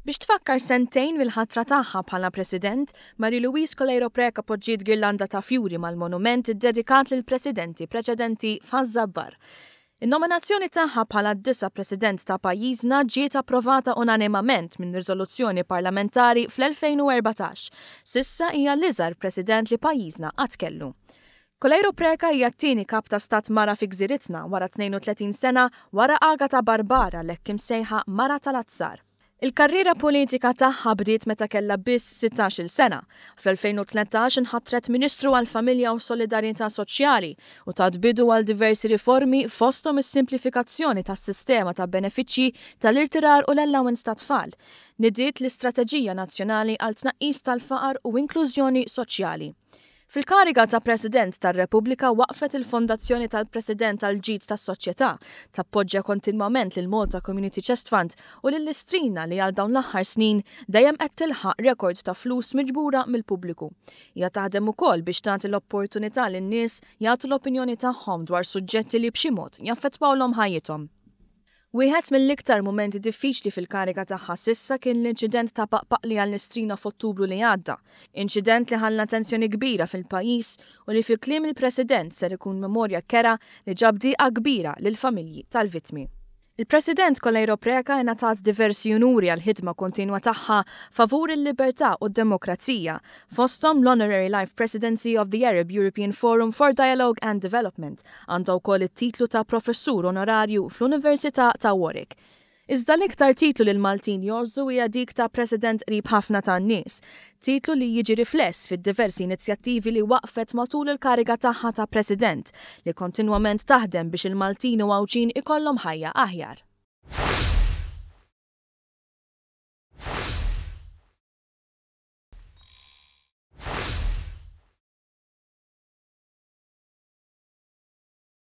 Biex tfakkar sentejn mill-ħatra tagħha bħala President, Marie-Louise Coleiro Preca poġġiet girlanda ta' fjuri mal-monument iddedikat lil presidenti preċedenti f'Ħaż-Żabbar. In-nominazzjoni tagħha bħala d-disa President ta' pajjiżna ġiet approvata unanimament minn riżoluzzjoni parlamentari fl-2014. Sissa hija l-iżgħar President li pajjiżna qatt kellu. Coleiro Preca hija t-tieni kap ta' stat mara fi Gżiritna wara 32 sena wara Agata Barbara l-hekk imsejħa Mara tal-Azzar. Il-karriera politika tagħha bdiet meta kellha biss 16-il sena. Fl-2013 inħattret Ministru għall-Familja u Solidarjetà Soċjali u tat bidu għal diversi riformi fosthom is-simplifikazzjoni tas-sistema ta' benefiċċji tal-irtirar u l-allowance ta' tfal. Nidiet l-Istrateġija Nazzjonali għal tnaqqis tal-faqar u inklużjoni soċjali. Fil-kariga ta' President tar-Repubblika waqfet il-Fondazzjoni tal-President tal-Ġid tas-Soċjetà, tappoġġja kontinwament lil Malta Community Chest Fund u lill-Istrina li għal dawn l-aħħar snin dejjem qed tilħaq rekord ta' flus miġbura mill-pubbliku. Hija taħdem ukoll biex tagħti l-opportunità lin-nies jagħtu l-opinjoni tagħhom dwar suġġetti li b'xi mod jaffettwawlhom ħajjithom. Wieħed mill-iktar mumenti diffiċli fil-kariga tagħha sissa kien l-inċident ta' paqpaqli għall-Istrina f'Ottubru li għadda. Inċident li ħalla attenzjoni kbira fil-pajjiż u li fil-kliem il-President ser ikun memorja kera li ġab dieqa kbira lill-familji tal-vittmi. Il-President Coleiro Preca ingħatat diversi unuri għal-ħidma kontinwa tagħha favur il-libertà u d-demokrazija, fosthom l-Honorary Life Presidency of the Arab European Forum for Dialogue and Development, għandha wkoll it-titlu ta' professur onorarju fl-Università ta' Warwick. Iżda l-iktar titlu lil Maltin jgħozzu hija dik ta' President qrib ħafna tan-nies, titlu li jiġi rifless fid-diversi inizjattivi li waqfet matul il-kariga tagħha ta' President li kontinwament taħdem biex il-Maltin u Għawġin ikollhom ħajja aħjar.